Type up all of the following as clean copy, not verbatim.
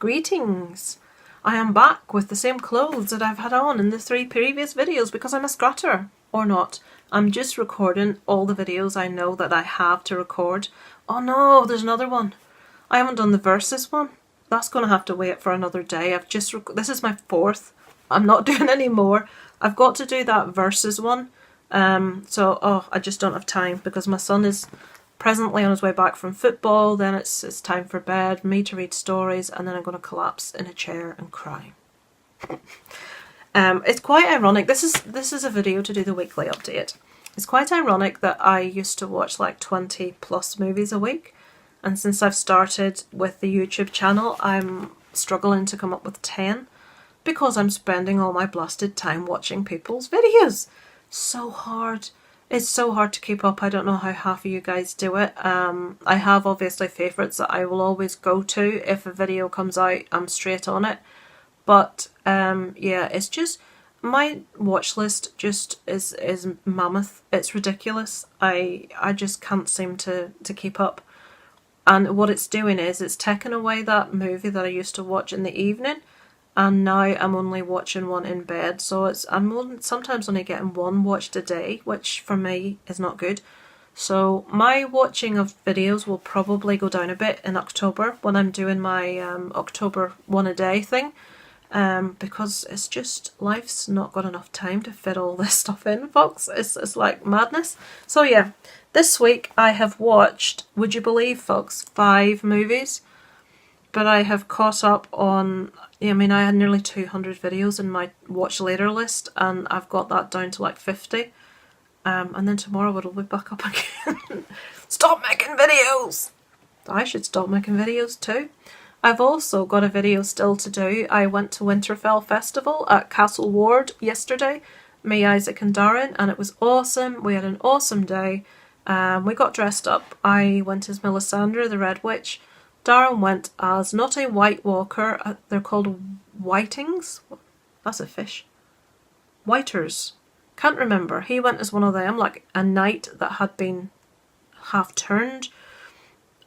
Greetings! I am back with the same clothes that I've had on in the 3 previous videos because I'm a scratter. Or not. I'm just recording all the videos I know that I have to record. Oh no, there's another one. I haven't done the verses one. That's going to have to wait for another day. This is my 4th. I'm not doing any more. I've got to do that verses one. I just don't have time because my son is presently on his way back from football. Then it's time for bed, me to read stories, and then I'm going to collapse in a chair and cry. It's quite ironic. This is a video to do the weekly update. It's quite ironic that I used to watch like 20 plus movies a week, and since I've started with the YouTube channel, I'm struggling to come up with 10 because I'm spending all my blasted time watching people's videos. So hard. It's so hard to keep up. I don't know how half of you guys do it. I have obviously favourites that I will always go to. If a video comes out, I'm straight on it. But yeah, it's just, my watch list just is mammoth. It's ridiculous. I just can't seem to keep up. And what it's doing is it's taking away that movie that I used to watch in the evening, and now I'm only watching one in bed. So I'm sometimes only getting one watched a day, which for me is not good. So my watching of videos will probably go down a bit in October when I'm doing my October one a day thing. Because it's just, life's not got enough time to fit all this stuff in, folks. It's like madness. So yeah, this week I have watched, would you believe, folks, 5 movies. But I have caught up on, I had nearly 200 videos in my watch later list, and I've got that down to like 50. And then tomorrow it'll be back up again. Stop making videos! I should stop making videos too. I've also got a video still to do. I went to Winterfell Festival at Castle Ward yesterday, me, Isaac and Darren, and it was awesome. We had an awesome day. We got dressed up. I went as Melisandre, the Red Witch. Darren went as not a White Walker, they're called Whitings? That's a fish. Whiters. Can't remember. He went as one of them, like a knight that had been half turned.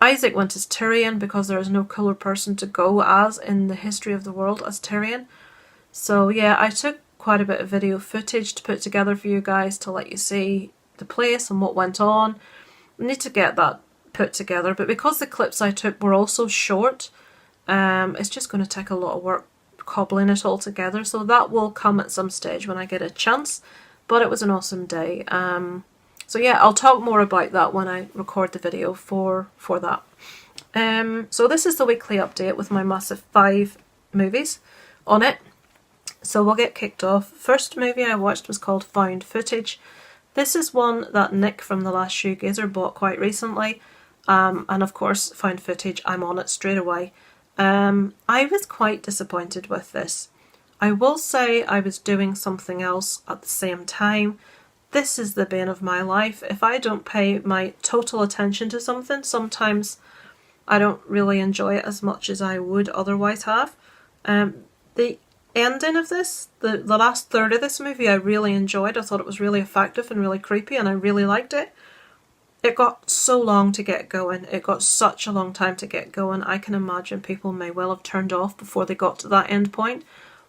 Isaac went as Tyrion because there is no cooler person to go as in the history of the world as Tyrion. So yeah, I took quite a bit of video footage to put together for you guys to let you see the place and what went on. I need to get that put together, but because the clips I took were also short, it's just going to take a lot of work cobbling it all together. So that will come at some stage when I get a chance. But it was an awesome day. So yeah, I'll talk more about that when I record the video for that. So this is the weekly update with my massive 5 movies on it. So we'll get kicked off. First movie I watched was called Found Footage. This is one that Nick from The Last Shoegazer bought quite recently. And of course, Found Footage, I'm on it straight away. I was quite disappointed with this. I will say I was doing something else at the same time. This is the bane of my life. If I don't pay my total attention to something, sometimes I don't really enjoy it as much as I would otherwise have. The ending of this, the last third of this movie, I really enjoyed. I thought it was really effective and really creepy, and I really liked it. It got so long to get going. It got such a long time to get going. I can imagine people may well have turned off before they got to that end point.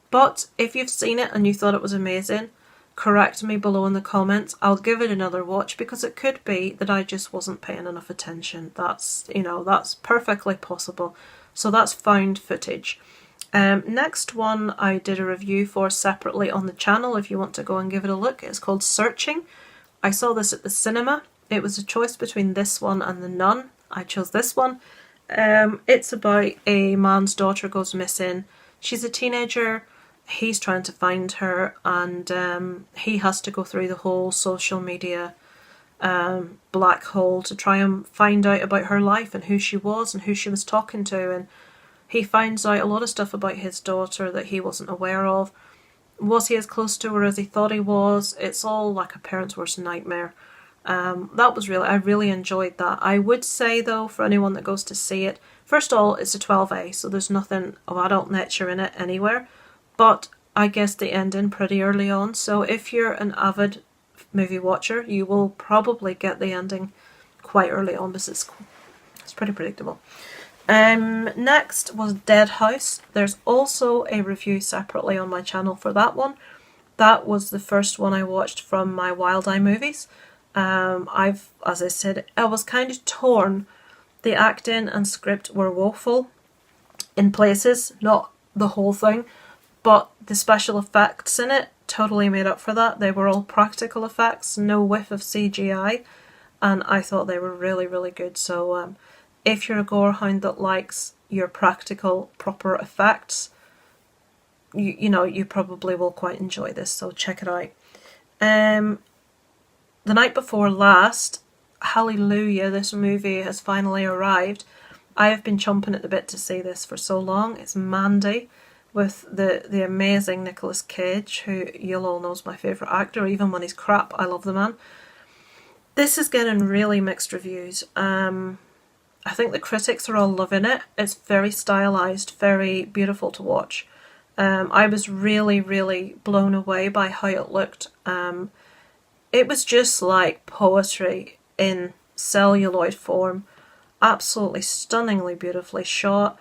But if you've seen it and you thought it was amazing, correct me below in the comments. I'll give it another watch because it could be that I just wasn't paying enough attention. That's perfectly possible. So that's Found Footage. Next one I did a review for separately on the channel if you want to go and give it a look. It's called Searching. I saw this at the cinema. It was a choice between this one and The Nun. I chose this one. It's about a man's daughter goes missing. She's a teenager. He's trying to find her, and he has to go through the whole social media black hole to try and find out about her life and who she was and who she was talking to. And he finds out a lot of stuff about his daughter that he wasn't aware of. Was he as close to her as he thought he was? It's all like a parent's worst nightmare. I really enjoyed that. I would say though, for anyone that goes to see it, first of all, it's a 12A, so there's nothing of adult nature in it anywhere. But I guess the ending pretty early on, so if you're an avid movie watcher, you will probably get the ending quite early on because it's pretty predictable. Next was Dead House. There's also a review separately on my channel for that one. That was the first one I watched from my Wild Eye movies. As I said, I was kind of torn. The acting and script were woeful in places, not the whole thing, but the special effects in it totally made up for that. They were all practical effects, no whiff of CGI, and I thought they were really, really good. So if you're a gorehound that likes your practical, proper effects, you know, you probably will quite enjoy this, so check it out. The night before last, hallelujah, this movie has finally arrived. I have been chomping at the bit to see this for so long. It's Mandy with the amazing Nicolas Cage, who you'll all know is my favourite actor. Even when he's crap, I love the man. This is getting really mixed reviews. I think the critics are all loving it. It's very stylised, very beautiful to watch. I was really, really blown away by how it looked. It was just like poetry in celluloid form. Absolutely stunningly beautifully shot.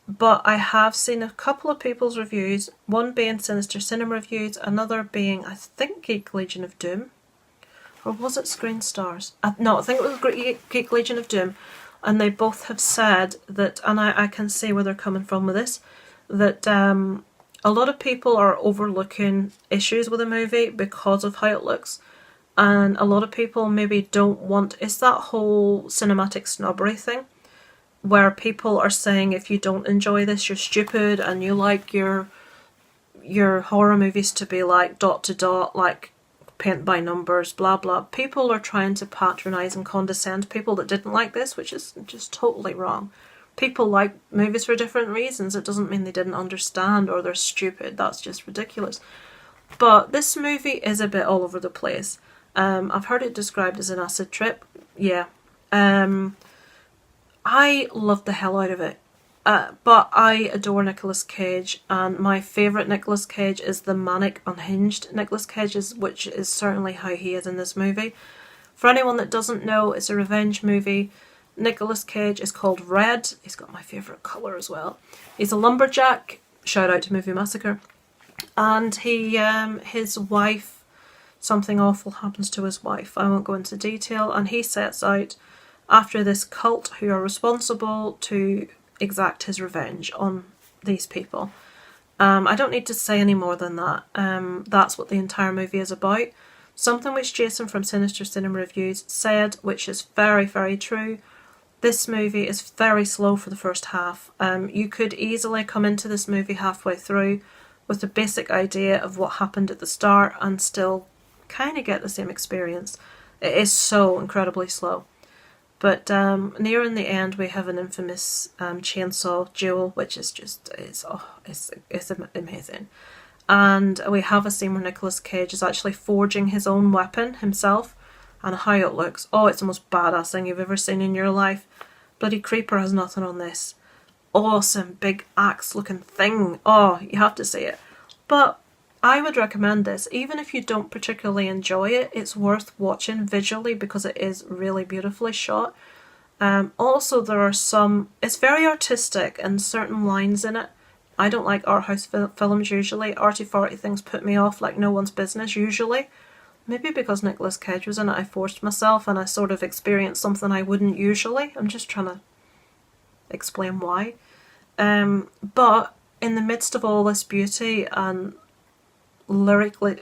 But I have seen a couple of people's reviews, one being Sinister Cinema Reviews, another being, I think, Geek Legion of Doom. Or was it Screen Stars? No, I think it was Geek Legion of Doom. And they both have said that, and I can see where they're coming from with this, that a lot of people are overlooking issues with the movie because of how it looks. And a lot of people maybe don't want... It's that whole cinematic snobbery thing, where people are saying if you don't enjoy this, you're stupid, and you like your horror movies to be like dot to dot, like paint by numbers, blah blah. People are trying to patronise and condescend people that didn't like this, which is just totally wrong. People like movies for different reasons. It doesn't mean they didn't understand or they're stupid. That's just ridiculous. But this movie is a bit all over the place. I've heard it described as an acid trip. Yeah. I loved the hell out of it. But I adore Nicolas Cage, and my favourite Nicolas Cage is the manic, unhinged Nicolas Cage, which is certainly how he is in this movie. For anyone that doesn't know, it's a revenge movie. Nicolas Cage is called Red. He's got my favourite colour as well. He's a lumberjack. Shout out to Movie Massacre. And his wife, something awful happens to his wife. I won't go into detail. And he sets out after this cult who are responsible to exact his revenge on these people. I don't need to say any more than that. That's what the entire movie is about. Something which Jason from Sinister Cinema Reviews said, which is very, very true. This movie is very slow for the first half. You could easily come into this movie halfway through with the basic idea of what happened at the start and still kind of get the same experience. It is so incredibly slow. But nearing the end, we have an infamous chainsaw duel, which is just it's amazing. And we have a scene where Nicolas Cage is actually forging his own weapon himself, and how it looks. Oh, it's the most badass thing you've ever seen in your life. Bloody Creeper has nothing on this. Awesome big axe looking thing. Oh, you have to see it. But I would recommend this, even if you don't particularly enjoy it. It's worth watching visually because it is really beautifully shot. Also, there are it's very artistic and certain lines in it. I don't like art house films usually. Arty-farty things put me off like no one's business usually. Maybe because Nicolas Cage was in it, I forced myself and I sort of experienced something I wouldn't usually. I'm just trying to explain why. But in the midst of all this beauty and lyrically,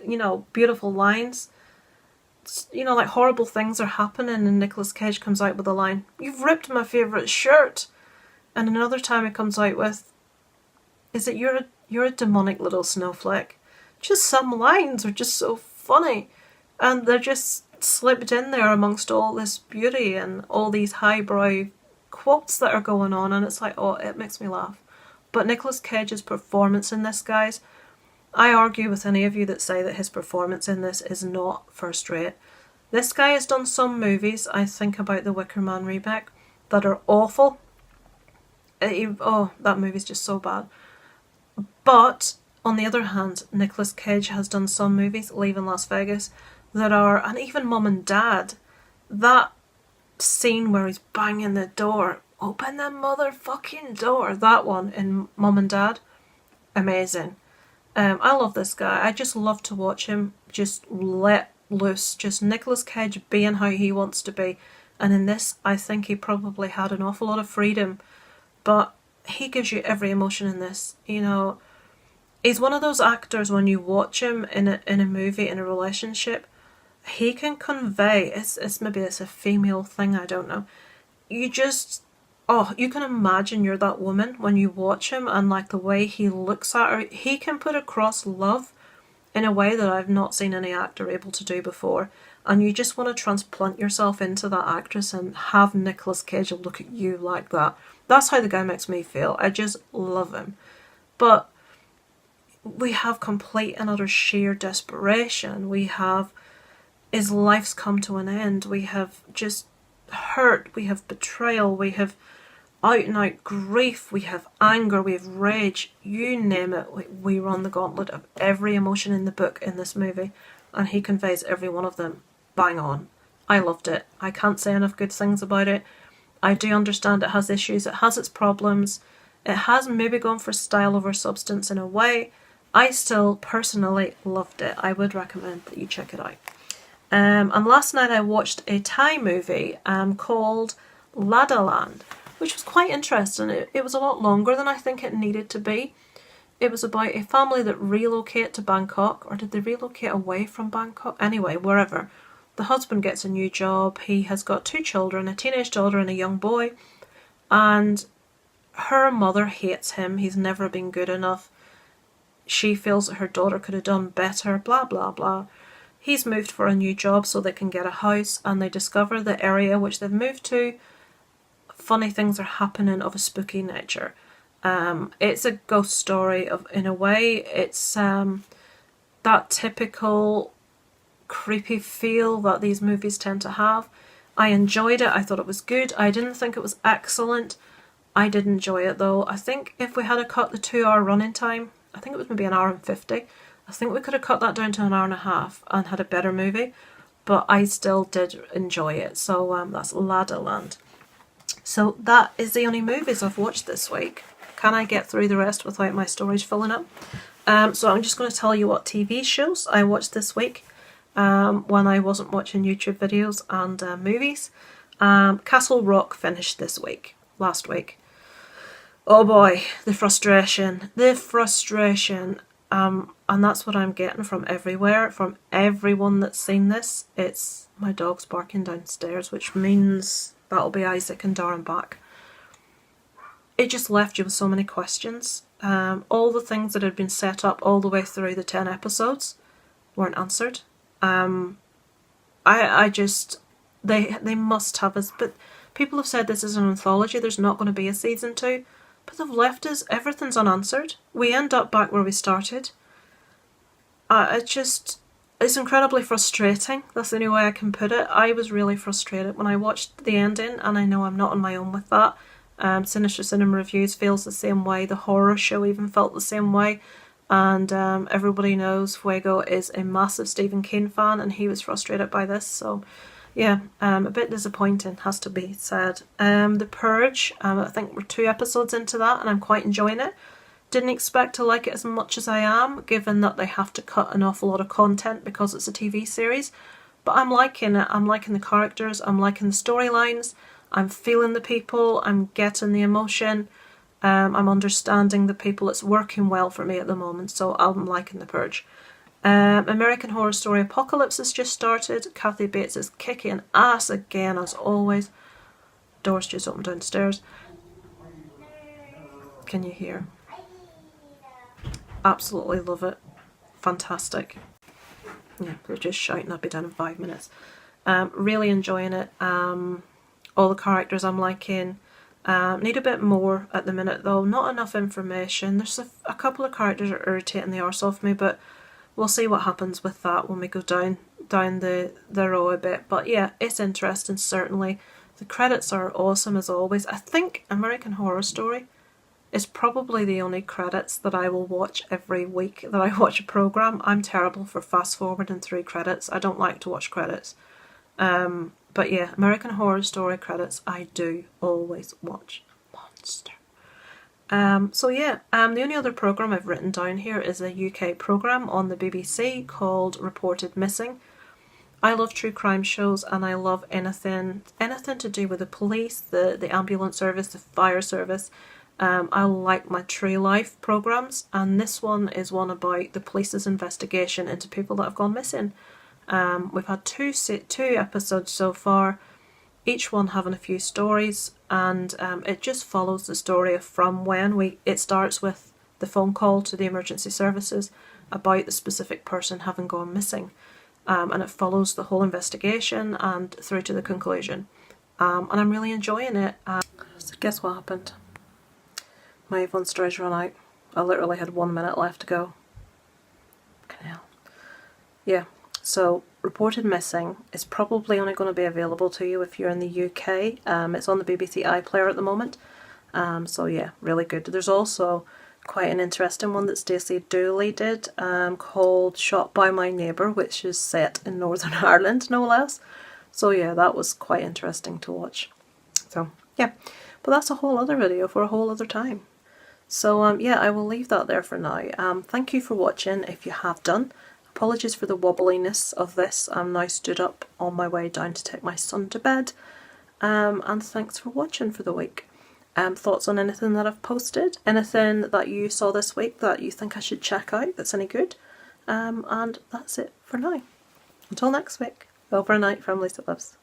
beautiful lines, like horrible things are happening and Nicolas Cage comes out with a line, "You've ripped my favourite shirt." And another time it comes out with, "Is it you're a demonic little snowflake." Just some lines are just so funny. And they're just slipped in there amongst all this beauty and all these highbrow quotes that are going on, and it's like, oh, it makes me laugh. But Nicolas Cage's performance in this, guys, I argue with any of you that say that his performance in this is not first rate. This guy has done some movies, I think about the Wicker Man remake, that are awful. That movie's just so bad. But on the other hand, Nicolas Cage has done some movies, Leaving Las Vegas, that are, and even Mum and Dad, that scene where he's banging the door, open the motherfucking door. That one in Mum and Dad, amazing. I love this guy. I just love to watch him just let loose. Just Nicolas Cage being how he wants to be. And in this, I think he probably had an awful lot of freedom. But he gives you every emotion in this. You know, he's one of those actors when you watch him in a movie, in a relationship, he can convey, maybe it's a female thing, I don't know. You just, you can imagine you're that woman when you watch him, and like the way he looks at her, he can put across love in a way that I've not seen any actor able to do before. And you just want to transplant yourself into that actress and have Nicolas Cage look at you like that. That's how the guy makes me feel. I just love him. But we have complete and utter sheer desperation. We have his life's come to an end. We have just hurt. We have betrayal. We have out and out grief. We have anger. We have rage. You name it. We run the gauntlet of every emotion in the book in this movie. And he conveys every one of them bang on. I loved it. I can't say enough good things about it. I do understand it has issues. It has its problems. It has maybe gone for style over substance in a way. I still personally loved it. I would recommend that you check it out. And last night I watched a Thai movie called Ladderland, which was quite interesting. It was a lot longer than I think it needed to be. It was about a family that relocate to Bangkok, or did they relocate away from Bangkok? Anyway, wherever. The husband gets a new job. He has got 2 children, a teenage daughter and a young boy. And her mother hates him. He's never been good enough. She feels that her daughter could have done better, blah, blah, blah. He's moved for a new job so they can get a house, and they discover the area which they've moved to. Funny things are happening of a spooky nature. It's a ghost story in a way. It's that typical creepy feel that these movies tend to have. I enjoyed it. I thought it was good. I didn't think it was excellent. I did enjoy it though. I think if we had cut the 2-hour running time, I think it was maybe 1:50. I think we could have cut that down to 1.5 hours and had a better movie. But I still did enjoy it. So that's Ladderland. So that is the only movies I've watched this week. Can I get through the rest without my storage filling up? So I'm just going to tell you what TV shows I watched this week when I wasn't watching YouTube videos and movies. Castle Rock finished last week. Oh boy, the frustration. And that's what I'm getting from everywhere, from everyone that's seen this. It's my dog's barking downstairs, which means that'll be Isaac and Darren back. It just left you with so many questions. All the things that had been set up all the way through the 10 episodes weren't answered. They must have us, but people have said this is an anthology, there's not going to be a season 2, but they've left us, everything's unanswered. We end up back where we started. It's incredibly frustrating. That's the only way I can put it. I was really frustrated when I watched the ending, and I know I'm not on my own with that. Sinister Cinema Reviews feels the same way. The horror show even felt the same way. And everybody knows Fuego is a massive Stephen King fan, and he was frustrated by this. So yeah, a bit disappointing, has to be said. The Purge, I think we're 2 episodes into that, and I'm quite enjoying it. Didn't expect to like it as much as I am, given that they have to cut an awful lot of content because it's a TV series. But I'm liking it. I'm liking the characters. I'm liking the storylines. I'm feeling the people. I'm getting the emotion. I'm understanding the people. It's working well for me at the moment, so I'm liking The Purge. American Horror Story Apocalypse has just started. Kathy Bates is kicking ass again, as always. Doors just opened downstairs. Can you hear? Absolutely love it. Fantastic. Yeah, they're just shouting. I'll be done in 5 minutes. Really enjoying it. All the characters I'm liking. Need a bit more at the minute though. Not enough information. There's a couple of characters that are irritating the arse off me, but we'll see what happens with that when we go down the row a bit. But yeah, it's interesting, certainly. The credits are awesome as always. I think American Horror Story is probably the only credits that I will watch every week that I watch a programme. I'm terrible for fast forwarding through credits. I don't like to watch credits. But yeah, American Horror Story credits, I do always watch. Monster. So yeah, the only other programme I've written down here is a UK programme on the BBC called Reported Missing. I love true crime shows, and I love anything to do with the police, the ambulance service, the fire service. I like my true life programmes, and this one is one about the police's investigation into people that have gone missing. We've had two episodes so far, each one having a few stories, and it just follows the story of from when it starts with the phone call to the emergency services about the specific person having gone missing, and it follows the whole investigation and through to the conclusion, and I'm really enjoying it. So guess what happened? My Avon story's run out. I literally had 1 minute left to go. Fucking hell. Yeah. So, Reported Missing is probably only going to be available to you if you're in the UK. It's on the BBC iPlayer at the moment. So yeah, really good. There's also quite an interesting one that Stacey Dooley did called Shot by My Neighbour, which is set in Northern Ireland, no less. So yeah, that was quite interesting to watch. So yeah, but that's a whole other video for a whole other time. So yeah, I will leave that there for now. Thank you for watching if you have done. Apologies for the wobbliness of this. I'm now stood up on my way down to take my son to bed. And thanks for watching for the week. Thoughts on anything that I've posted? Anything that you saw this week that you think I should check out that's any good? And that's it for now. Until next week. Over and out from Lisa Lives.